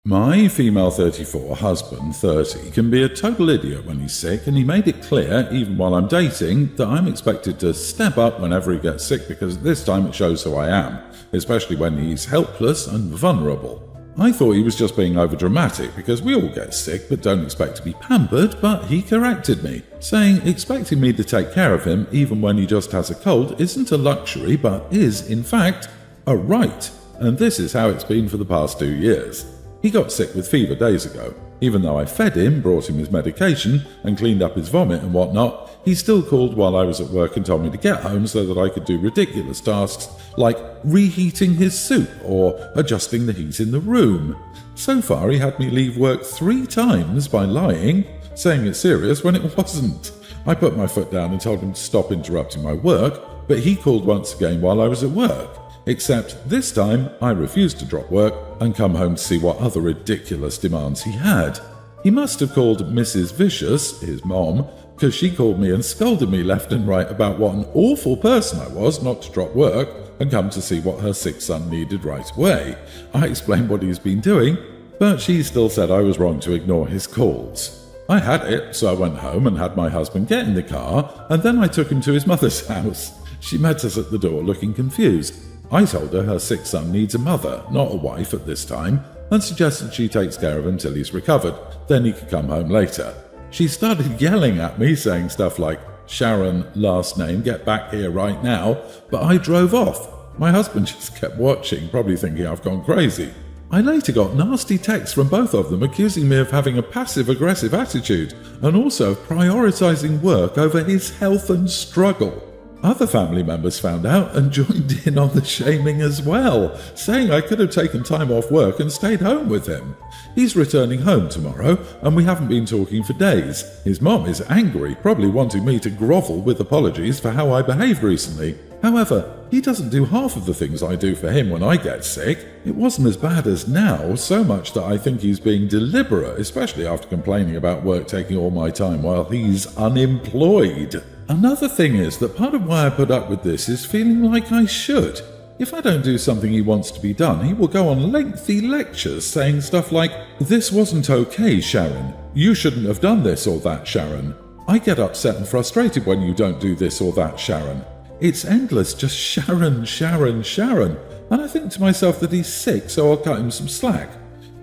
My female 34 husband, 30, can be a total idiot when he's sick, and he made it clear, even while I'm dating, that I'm expected to step up whenever he gets sick because this time it shows who I am, especially when he's helpless and vulnerable. I thought he was just being overdramatic because we all get sick but don't expect to be pampered, but he corrected me, saying expecting me to take care of him even when he just has a cold isn't a luxury but is, in fact, a right, and this is how it's been for the past 2 years. He got sick with fever days ago. Even though I fed him, brought him his medication, and cleaned up his vomit and whatnot, he still called while I was at work and told me to get home so that I could do ridiculous tasks like reheating his soup or adjusting the heat in the room. So far, he had me leave work 3 times by lying, saying it's serious when it wasn't. I put my foot down and told him to stop interrupting my work, but he called once again while I was at work. Except this time, I refused to drop work and come home to see what other ridiculous demands he had. He must have called Mrs. Vicious, his mom, because she called me and scolded me left and right about what an awful person I was not to drop work and come to see what her sick son needed right away. I explained what he's been doing, but she still said I was wrong to ignore his calls. I had it, so I went home and had my husband get in the car, and then I took him to his mother's house. She met us at the door looking confused. I told her sick son needs a mother, not a wife at this time, and suggested she takes care of him till he's recovered, then he could come home later. She started yelling at me, saying stuff like, "Sharon, last name, get back here right now," but I drove off. My husband just kept watching, probably thinking I've gone crazy. I later got nasty texts from both of them accusing me of having a passive-aggressive attitude and also of prioritising work over his health and struggle. Other family members found out and joined in on the shaming as well, saying I could have taken time off work and stayed home with him. He's returning home tomorrow, and we haven't been talking for days. His mom is angry, probably wanting me to grovel with apologies for how I behaved recently. However, he doesn't do half of the things I do for him when I get sick. It wasn't as bad as now, so much that I think he's being deliberate, especially after complaining about work taking all my time while he's unemployed. Another thing is that part of why I put up with this is feeling like I should. If I don't do something he wants to be done, he will go on lengthy lectures saying stuff like, "This wasn't okay, Sharon. You shouldn't have done this or that, Sharon. I get upset and frustrated when you don't do this or that, Sharon." It's endless, just Sharon, Sharon, Sharon. And I think to myself that he's sick, so I'll cut him some slack.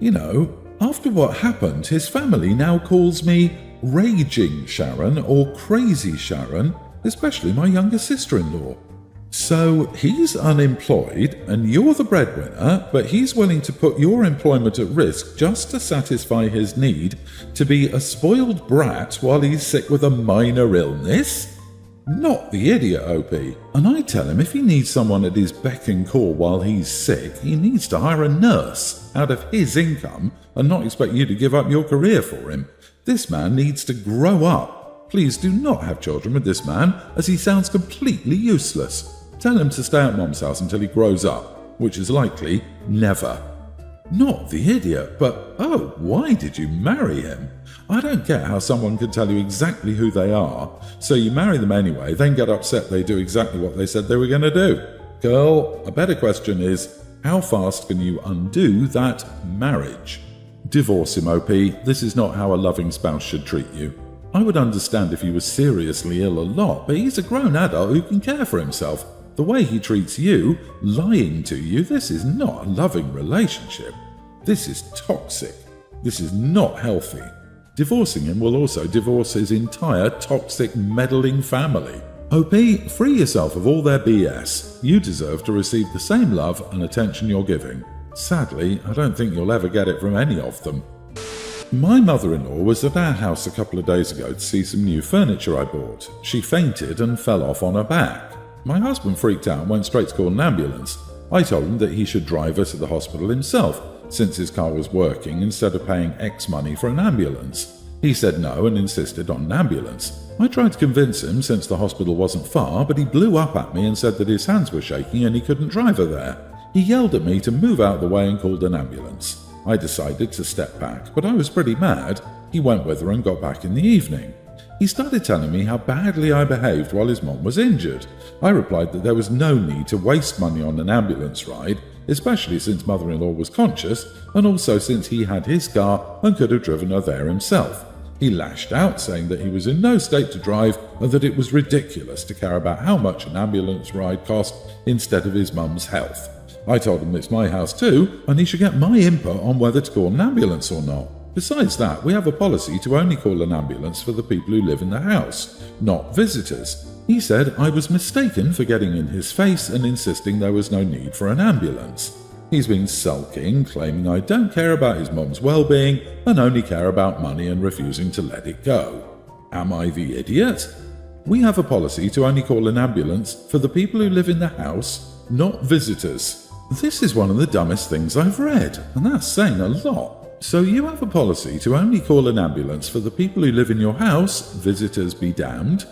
You know, after what happened, his family now calls me Raging Sharon or Crazy Sharon, especially my younger sister-in-law. So he's unemployed and you're the breadwinner, but he's willing to put your employment at risk just to satisfy his need to be a spoiled brat while he's sick with a minor illness? Not the idiot, OP. And I tell him if he needs someone at his beck and call while he's sick, he needs to hire a nurse out of his income and not expect you to give up your career for him. This man needs to grow up. Please do not have children with this man, as he sounds completely useless. Tell him to stay at Mom's house until he grows up, which is likely never. Not the idiot, but oh, why did you marry him? I don't get how someone could tell you exactly who they are, so you marry them anyway, then get upset they do exactly what they said they were going to do. Girl, a better question is, how fast can you undo that marriage? Divorce him, OP. This is not how a loving spouse should treat you. I would understand if he was seriously ill a lot, but he's a grown adult who can care for himself. The way he treats you, lying to you, this is not a loving relationship. This is toxic. This is not healthy. Divorcing him will also divorce his entire toxic, meddling family. OP, free yourself of all their BS. You deserve to receive the same love and attention you're giving. Sadly, I don't think you'll ever get it from any of them. My mother-in-law was at our house a couple of days ago to see some new furniture I bought. She fainted and fell off on her back. My husband freaked out and went straight to call an ambulance. I told him that he should drive her to the hospital himself, since his car was working, instead of paying X money for an ambulance. He said no and insisted on an ambulance. I tried to convince him since the hospital wasn't far, but he blew up at me and said that his hands were shaking and he couldn't drive her there. He yelled at me to move out of the way and called an ambulance. I decided to step back, but I was pretty mad. He went with her and got back in the evening. He started telling me how badly I behaved while his mom was injured. I replied that there was no need to waste money on an ambulance ride, especially since mother-in-law was conscious, and also since he had his car and could have driven her there himself. He lashed out, saying that he was in no state to drive and that it was ridiculous to care about how much an ambulance ride cost instead of his mum's health. I told him it's my house too, and he should get my input on whether to call an ambulance or not. Besides that, we have a policy to only call an ambulance for the people who live in the house, not visitors. He said I was mistaken for getting in his face and insisting there was no need for an ambulance. He's been sulking, claiming I don't care about his mum's well-being and only care about money and refusing to let it go. Am I the idiot? We have a policy to only call an ambulance for the people who live in the house, not visitors. This is one of the dumbest things I've read, and that's saying a lot. So you have a policy to only call an ambulance for the people who live in your house, visitors be damned?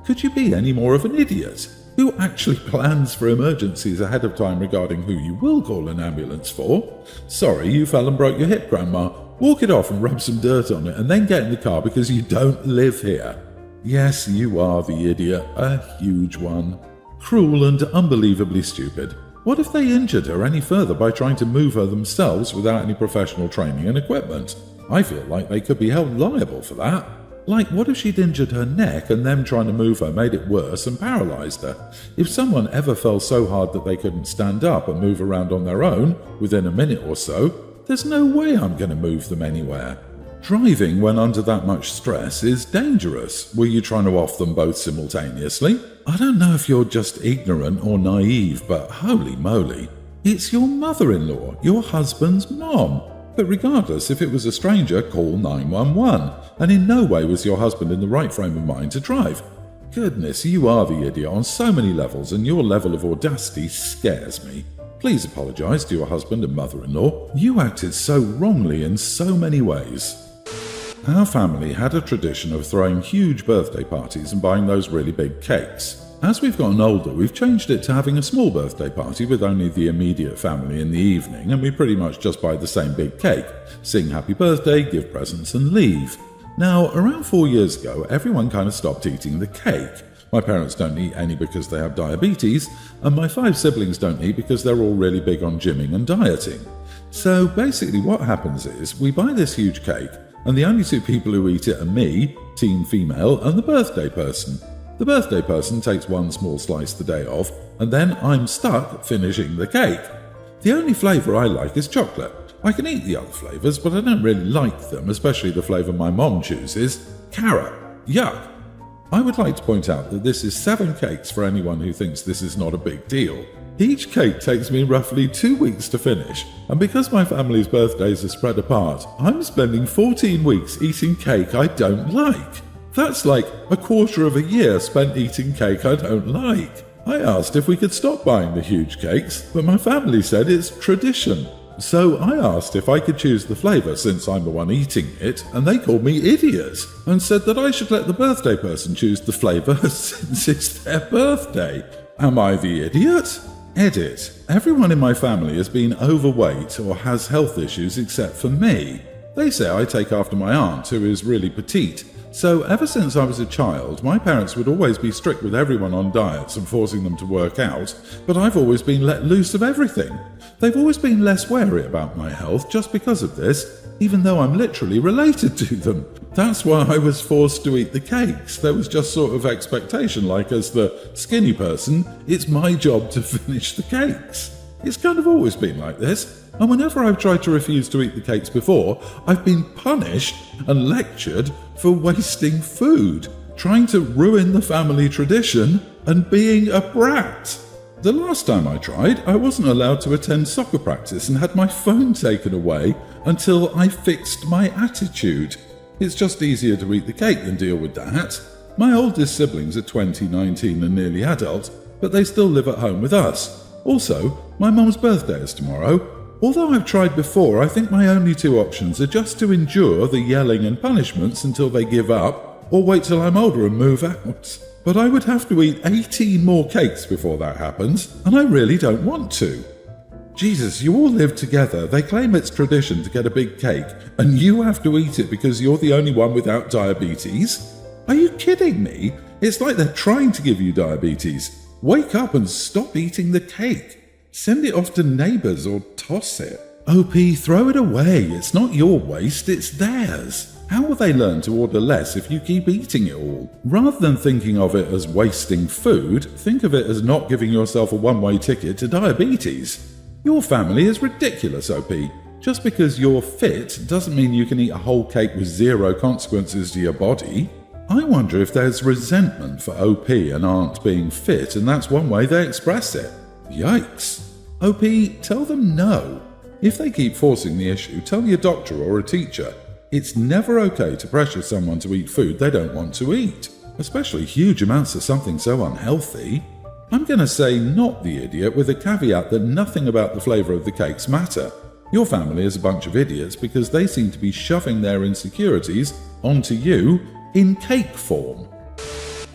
Could you be any more of an idiot? Who actually plans for emergencies ahead of time regarding who you will call an ambulance for? Sorry, you fell and broke your hip, Grandma. Walk it off and rub some dirt on it and then get in the car because you don't live here. Yes, you are the idiot, a huge one. Cruel and unbelievably stupid. What if they injured her any further by trying to move her themselves without any professional training and equipment? I feel like they could be held liable for that. Like, what if she'd injured her neck and them trying to move her made it worse and paralysed her? If someone ever fell so hard that they couldn't stand up and move around on their own within a minute or so, there's no way I'm going to move them anywhere. Driving when under that much stress is dangerous. Were you trying to off them both simultaneously? I don't know if you're just ignorant or naive, but holy moly. It's your mother-in-law, your husband's mom. But regardless, if it was a stranger, call 911. And in no way was your husband in the right frame of mind to drive. Goodness, you are the idiot on so many levels, and your level of audacity scares me. Please apologise to your husband and mother-in-law. You acted so wrongly in so many ways. Our family had a tradition of throwing huge birthday parties and buying those really big cakes. As we've gotten older, we've changed it to having a small birthday party with only the immediate family in the evening, and we pretty much just buy the same big cake, sing happy birthday, give presents and leave. Now, around 4 years ago, everyone kind of stopped eating the cake. My parents don't eat any because they have diabetes, and my 5 siblings don't eat because they're all really big on gymming and dieting. So basically what happens is, we buy this huge cake, and the only 2 people who eat it are me, teen female, and the birthday person. The birthday person takes 1 small slice the day off, and then I'm stuck finishing the cake. The only flavour I like is chocolate. I can eat the other flavours, but I don't really like them, especially the flavour my mom chooses, carrot. Yuck! I would like to point out that this is 7 cakes for anyone who thinks this is not a big deal. Each cake takes me roughly 2 weeks to finish, and because my family's birthdays are spread apart, I'm spending 14 weeks eating cake I don't like. That's like a quarter of a year spent eating cake I don't like. I asked if we could stop buying the huge cakes, but my family said it's tradition. So I asked if I could choose the flavour since I'm the one eating it, and they called me idiot and said that I should let the birthday person choose the flavour since it's their birthday. Am I the idiot? Edit. Everyone in my family has been overweight or has health issues except for me. They say I take after my aunt, who is really petite. So ever since I was a child, my parents would always be strict with everyone on diets and forcing them to work out, but I've always been let loose of everything. They've always been less wary about my health just because of this, even though I'm literally related to them. That's why I was forced to eat the cakes. There was just sort of expectation, like as the skinny person, it's my job to finish the cakes. It's kind of always been like this. And whenever I've tried to refuse to eat the cakes before, I've been punished and lectured for wasting food, trying to ruin the family tradition, and being a brat. The last time I tried, I wasn't allowed to attend soccer practice and had my phone taken away until I fixed my attitude. It's just easier to eat the cake than deal with that. My oldest siblings are 20, 19 and nearly adult, but they still live at home with us. Also, my mum's birthday is tomorrow. Although I've tried before, I think my only 2 options are just to endure the yelling and punishments until they give up, or wait till I'm older and move out. But I would have to eat 18 more cakes before that happens, and I really don't want to. Jesus, you all live together. They claim it's tradition to get a big cake, and you have to eat it because you're the only one without diabetes? Are you kidding me? It's like they're trying to give you diabetes. Wake up and stop eating the cake. Send it off to neighbours or toss it. OP, throw it away. It's not your waste, it's theirs. How will they learn to order less if you keep eating it all? Rather than thinking of it as wasting food, think of it as not giving yourself a one-way ticket to diabetes. Your family is ridiculous, OP. Just because you're fit doesn't mean you can eat a whole cake with zero consequences to your body. I wonder if there's resentment for OP and Aunt being fit, and that's one way they express it. Yikes. OP, tell them no. If they keep forcing the issue, tell your doctor or a teacher. It's never okay to pressure someone to eat food they don't want to eat, especially huge amounts of something so unhealthy. I'm going to say not the idiot with a caveat that nothing about the flavour of the cakes matter. Your family is a bunch of idiots because they seem to be shoving their insecurities onto you in cake form.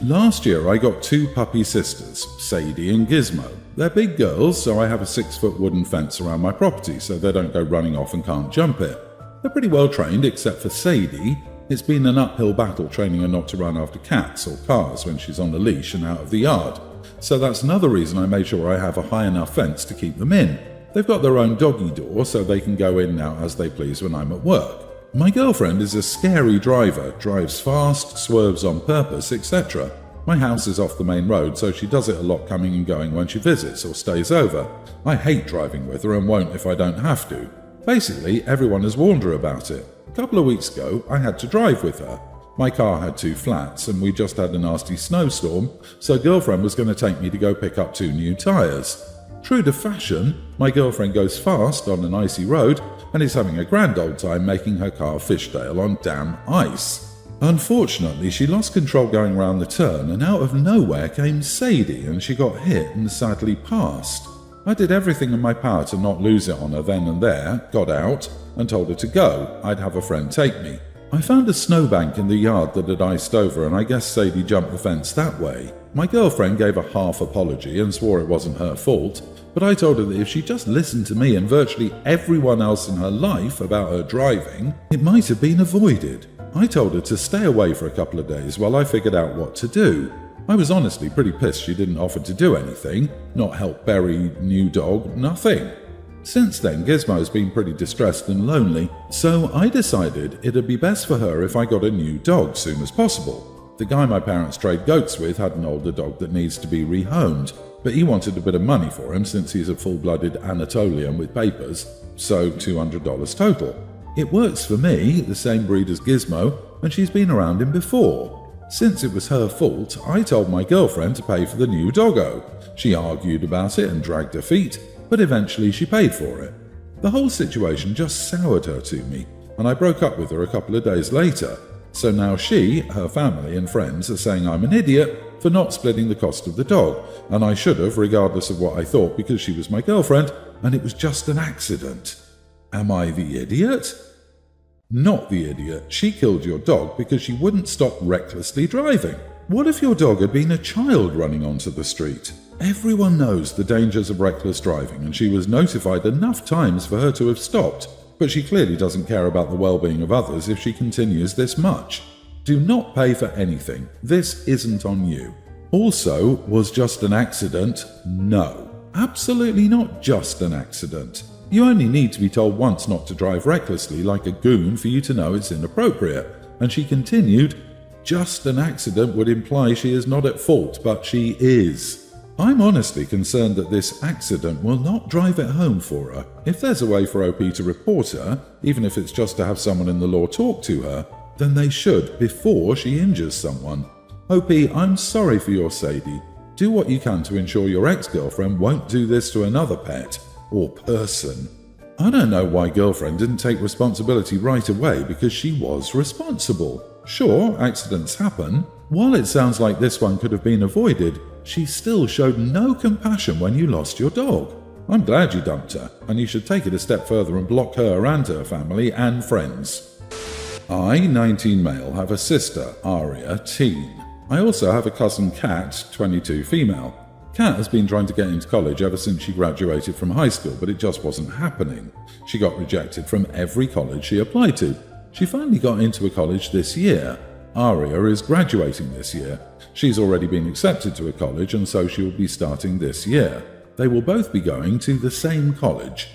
Last year I got 2 puppy sisters, Sadie and Gizmo. They're big girls, so I have a 6-foot wooden fence around my property so they don't go running off and can't jump it. They're pretty well trained except for Sadie. It's been an uphill battle training her not to run after cats or cars when she's on the leash and out of the yard. So that's another reason I made sure I have a high enough fence to keep them in. They've got their own doggy door so they can go in and out as they please when I'm at work. My girlfriend is a scary driver, drives fast, swerves on purpose, etc. My house is off the main road, so she does it a lot coming and going when she visits or stays over. I hate driving with her and won't if I don't have to. Basically, everyone has warned her about it. A couple of weeks ago, I had to drive with her. My car had 2 flats and we just had a nasty snowstorm, so girlfriend was going to take me to go pick up 2 new tyres. True to fashion, my girlfriend goes fast on an icy road and is having a grand old time making her car fishtail on damn ice. Unfortunately, she lost control going round the turn and out of nowhere came Sadie and she got hit and sadly passed. I did everything in my power to not lose it on her then and there, got out and told her to go. I'd have a friend take me. I found a snowbank in the yard that had iced over and I guess Sadie jumped the fence that way. My girlfriend gave a half apology and swore it wasn't her fault, but I told her that if she just listened to me and virtually everyone else in her life about her driving, it might have been avoided. I told her to stay away for a couple of days while I figured out what to do. I was honestly pretty pissed she didn't offer to do anything, not help bury new dog, nothing. Since then, Gizmo's been pretty distressed and lonely, so I decided it'd be best for her if I got a new dog soon as possible. The guy my parents trade goats with had an older dog that needs to be rehomed, but he wanted a bit of money for him since he's a full-blooded Anatolian with papers, so $200 total. It works for me, the same breed as Gizmo, and she's been around him before. Since it was her fault, I told my girlfriend to pay for the new doggo. She argued about it and dragged her feet, but eventually she paid for it. The whole situation just soured her to me, and I broke up with her a couple of days later. So now she, her family and friends are saying I'm an idiot for not splitting the cost of the dog, and I should have regardless of what I thought because she was my girlfriend and it was just an accident. Am I the idiot? Not the idiot. She killed your dog because she wouldn't stop recklessly driving. What if your dog had been a child running onto the street? Everyone knows the dangers of reckless driving and she was notified enough times for her to have stopped, but she clearly doesn't care about the well-being of others if she continues this much. Do not pay for anything. This isn't on you. Also, was just an accident? No. Absolutely not just an accident. You only need to be told once not to drive recklessly like a goon for you to know it's inappropriate. And she continued, just an accident would imply she is not at fault, but she is. I'm honestly concerned that this accident will not drive it home for her. If there's a way for OP to report her, even if it's just to have someone in the law talk to her, then they should before she injures someone. OP, I'm sorry for your Sadie. Do what you can to ensure your ex-girlfriend won't do this to another pet. Or person. I don't know why girlfriend didn't take responsibility right away because she was responsible. Sure, accidents happen. While it sounds like this one could have been avoided, she still showed no compassion when you lost your dog. I'm glad you dumped her, and you should take it a step further and block her and her family and friends. I, 19 male, have a sister, Aria, teen. I also have a cousin, Kat, 22 female. Kat has been trying to get into college ever since she graduated from high school, but it just wasn't happening. She got rejected from every college she applied to. She finally got into a college this year. Aria is graduating this year. She's already been accepted to a college and so she will be starting this year. They will both be going to the same college.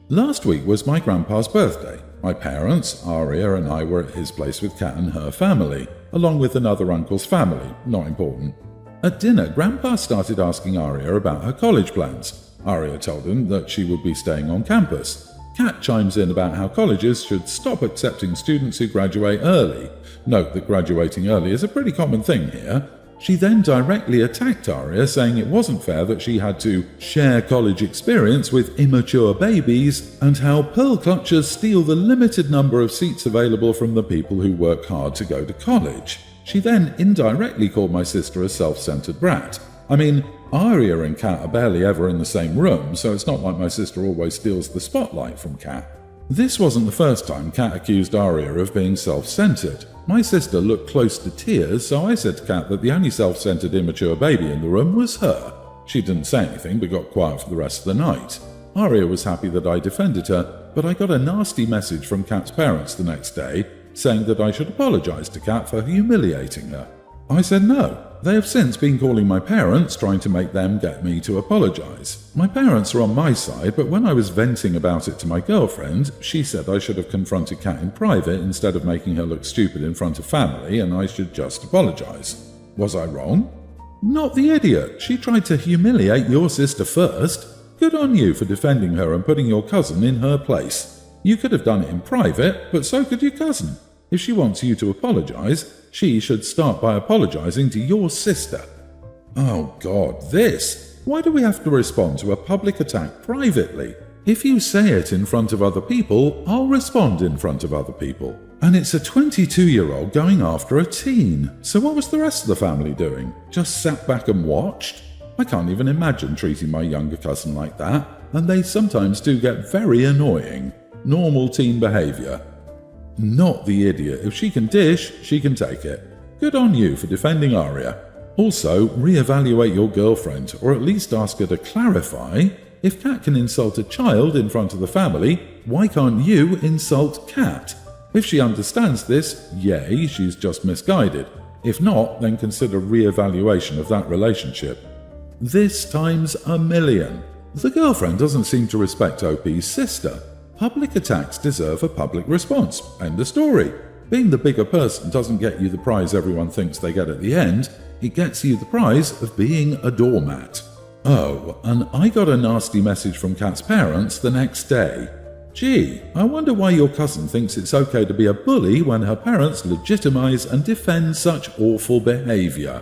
Last week was my grandpa's birthday. My parents, Aria, and I were at his place with Kat and her family, along with another uncle's family, not important. At dinner, Grandpa started asking Aria about her college plans. Aria told him that she would be staying on campus. Kat chimes in about how colleges should stop accepting students who graduate early. Note that graduating early is a pretty common thing here. She then directly attacked Aria, saying it wasn't fair that she had to share college experience with immature babies, and how pearl clutchers steal the limited number of seats available from the people who work hard to go to college. She then indirectly called my sister a self-centered brat. I mean, Aria and Kat are barely ever in the same room, so it's not like my sister always steals the spotlight from Kat. This wasn't the first time Kat accused Aria of being self-centered. My sister looked close to tears, so I said to Kat that the only self-centered immature baby in the room was her. She didn't say anything but got quiet for the rest of the night. Aria was happy that I defended her, but I got a nasty message from Kat's parents the next day saying that I should apologize to Kat for humiliating her. I said no. They have since been calling my parents, trying to make them get me to apologize. My parents are on my side, but when I was venting about it to my girlfriend, she said I should have confronted Kat in private instead of making her look stupid in front of family, and I should just apologize. Was I wrong? Not the idiot. She tried to humiliate your sister first. Good on you for defending her and putting your cousin in her place. You could have done it in private, but so could your cousin. If she wants you to apologize, she should start by apologizing to your sister. Oh God, this! Why do we have to respond to a public attack privately? If you say it in front of other people, I'll respond in front of other people. And it's a 22-year-old going after a teen. So what was the rest of the family doing? Just sat back and watched? I can't even imagine treating my younger cousin like that, and they sometimes do get very annoying. Normal teen behavior. Not the idiot. If she can dish, she can take it. Good on you for defending Aria. Also, reevaluate your girlfriend, or at least ask her to clarify. If Kat can insult a child in front of the family, why can't you insult Kat? If she understands this, yay, she's just misguided. If not, then consider reevaluation of that relationship. This times a million. The girlfriend doesn't seem to respect OP's sister. Public attacks deserve a public response. End of story. Being the bigger person doesn't get you the prize everyone thinks they get at the end. It gets you the prize of being a doormat. Oh, and I got a nasty message from Kat's parents the next day. Gee, I wonder why your cousin thinks it's okay to be a bully when her parents legitimize and defend such awful behavior.